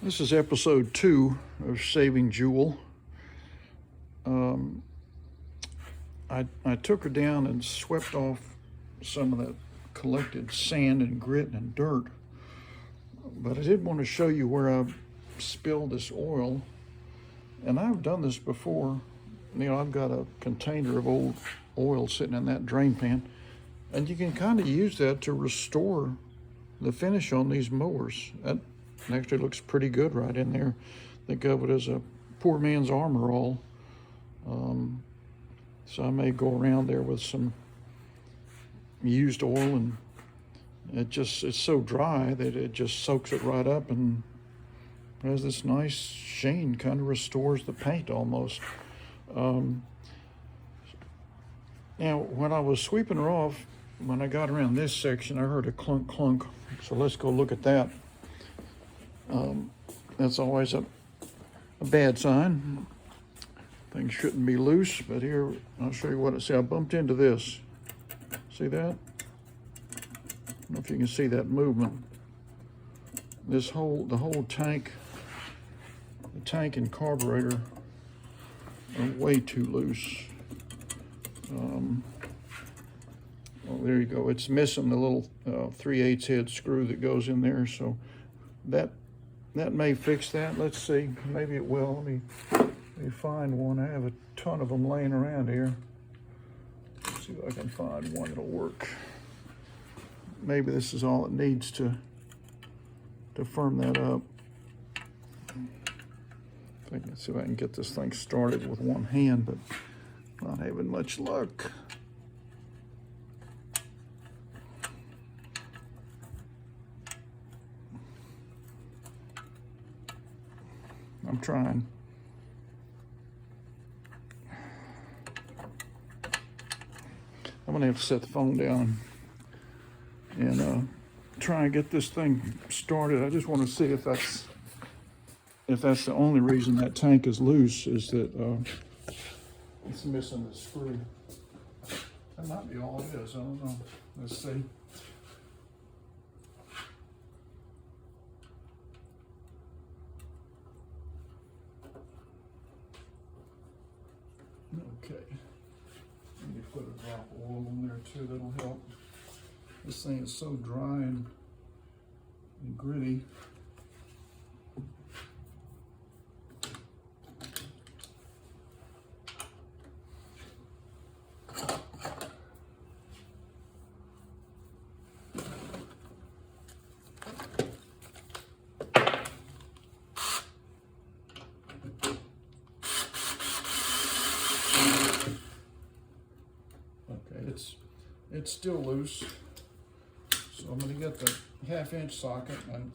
This is episode 2 of Saving Jewel. I took her down and swept off some of that collected sand and grit and dirt, but I did want to show you where I spilled this oil. And I've done this before. You know, I've got a container of old oil sitting in that drain pan, and you can kind of use that to restore the finish on these mowers. That actually looks pretty good right in there. Think of it as a poor man's armor all. So I may go around there with some used oil, and it's so dry that it just soaks it right up and has this nice sheen, kind of restores the paint almost. Now, when I was sweeping her off, when I got around this section, I heard a clunk clunk. So let's go look at that. That's always a bad sign. Things shouldn't be loose, but here, I'll show you what it said. I bumped into this. See that? I don't know if you can see that movement. The whole tank, the tank and carburetor are way too loose. Well, there you go. It's missing the little 3/8 head screw that goes in there, so that may fix that. Let's see. Maybe it will. Let me find one. I have a ton of them laying around here. Let's see if I can find one that'll work. Maybe this is all it needs to firm that up. Let's see if I can get this thing started with one hand, but not having much luck. I'm trying. I'm gonna have to set the phone down and try and get this thing started. I just want to see if that's the only reason that tank is loose, is that it's missing the screw. That might be all it is. I don't know. Let's see. Okay. Let me put a drop of oil on there too. That'll help. This thing is so dry and gritty. It's still loose, so I'm going to get the 1/2 inch socket and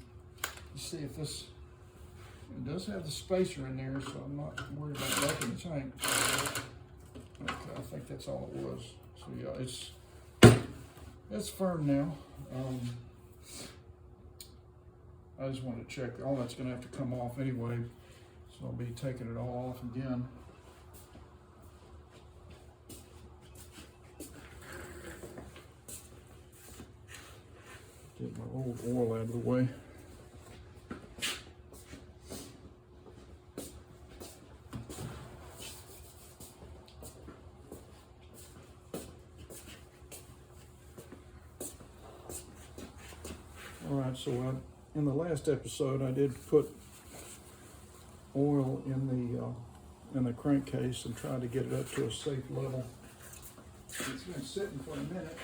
see if this, it does have the spacer in there, so I'm not worried about wrecking the tank. Okay, I think that's all it was. So yeah, it's firm now. I just wanted to check. All that's going to have to come off anyway, so I'll be taking it all off again. Get my old oil out of the way. All right, so in the last episode, I did put oil in the crankcase and tried to get it up to a safe level. It's been sitting for a minute.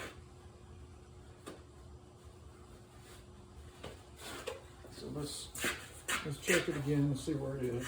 So let's check it again and see where it is.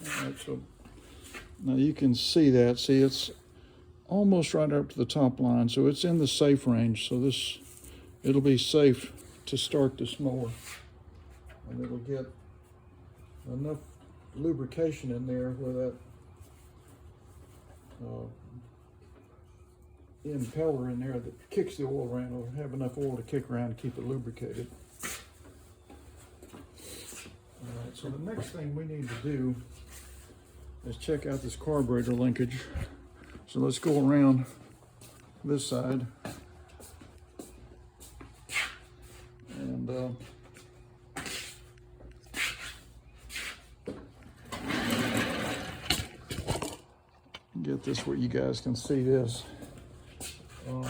All right, so now you can see that. See, it's almost right up to the top line, so it's in the safe range. So it'll be safe to start this mower, and it'll get enough lubrication in there where that impeller in there that kicks the oil around will have enough oil to kick around to keep it lubricated. Alright, so the next thing we need to do is check out this carburetor linkage. So let's go around this side and get this where you guys can see this. I'm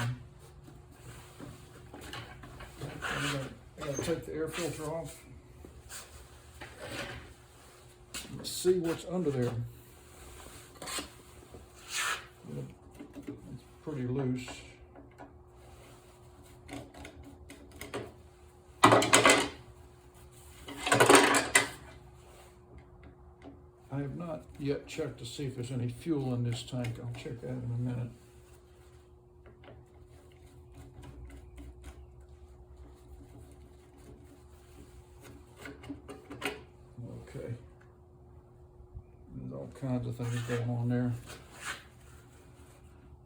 gonna take the air filter off. Let's see what's under there. It's pretty loose. I have not yet checked to see if there's any fuel in this tank. I'll check that in a minute. Okay. There's all kinds of things going on there.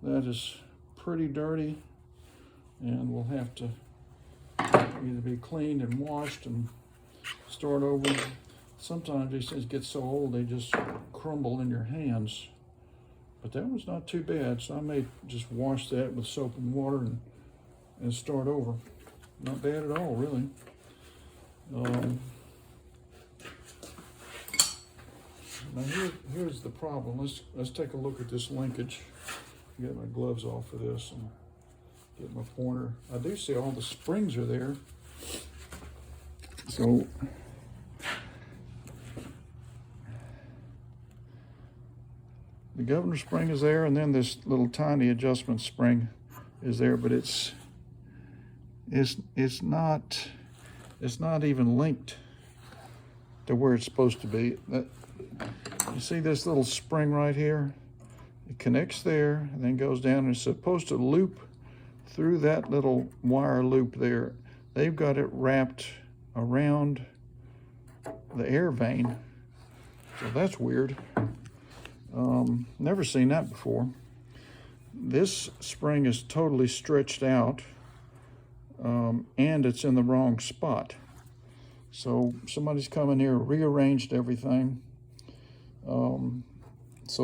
That is pretty dirty, and will have to either be cleaned and washed and start over. Sometimes these things get so old they just crumble in your hands. But that was not too bad, so I may just wash that with soap and water and start over. Not bad at all, really. Now here's the problem. Let's take a look at this linkage. Get my gloves off for this and get my pointer. I do see all the springs are there. So the governor spring is there, and then this little tiny adjustment spring is there, but it's not even linked to where it's supposed to be. You see this little spring right here? It connects there and then goes down, and it's supposed to loop through that little wire loop there. They've got it wrapped around the air vane, so that's weird. Never seen that before. This spring is totally stretched out, and it's in the wrong spot. So somebody's come in here, rearranged everything. So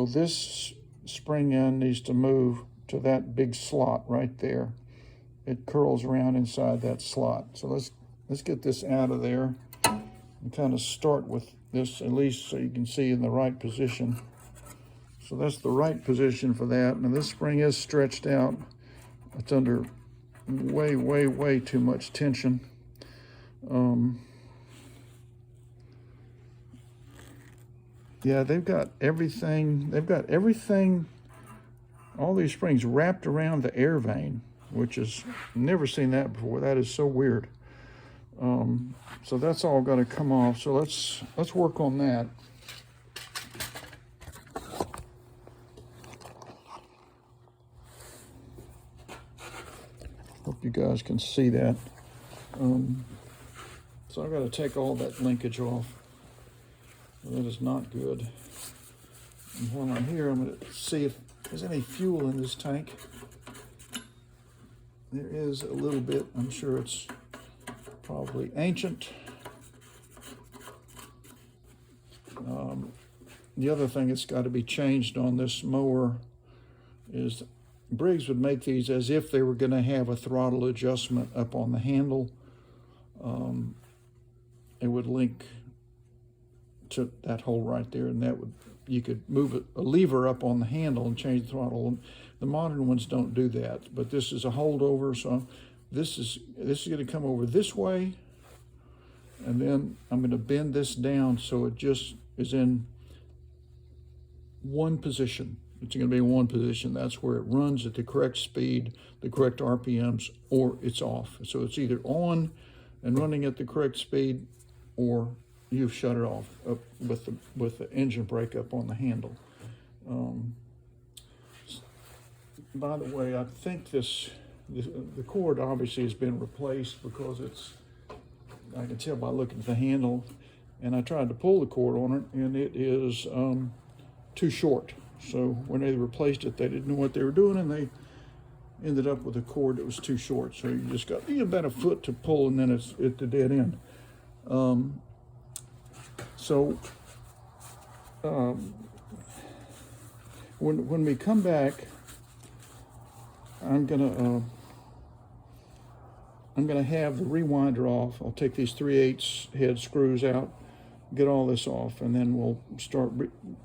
this spring end needs to move to that big slot right there. It curls around inside that slot. So let's get this out of there and kind of start with this, at least so you can see in the right position. So that's the right position for that. And this spring is stretched out. It's under way, way, way too much tension. Yeah, they've got everything, all these springs wrapped around the air vane, which is, never seen that before. That is so weird. So that's all got to come off. So let's work on that. Hope you guys can see that. So I've got to take all that linkage off. That is not good. And while I'm here, I'm going to see if there's any fuel in this tank. There is a little bit. I'm sure it's probably ancient. The other thing that's got to be changed on this mower is Briggs would make these as if they were going to have a throttle adjustment up on the handle. It would link to that hole right there, and that would, you could move a lever up on the handle and change the throttle. The modern ones don't do that, but this is a holdover, so this is going to come over this way, and then I'm going to bend this down so it just is in one position. It's going to be in one position. That's where it runs at the correct speed, the correct RPMs, or it's off. So it's either on and running at the correct speed, or you've shut it off up with the engine brake up on the handle. By the way, I think the cord obviously has been replaced because I can tell by looking at the handle, and I tried to pull the cord on it, and it is too short. So when they replaced it, they didn't know what they were doing, and they ended up with a cord that was too short. So you just got about a foot to pull, and then it's at the dead end. When we come back, I'm gonna have the rewinder off. I'll take these 3/8 head screws out, get all this off, and then we'll start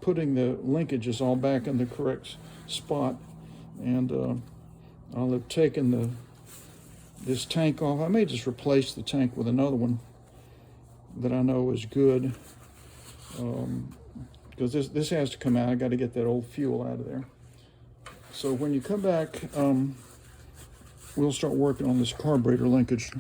putting the linkages all back in the correct spot. And I'll have taken this tank off. I may just replace the tank with another one that I know is good, because this has to come out. I got to get that old fuel out of there. So when you come back, we'll start working on this carburetor linkage.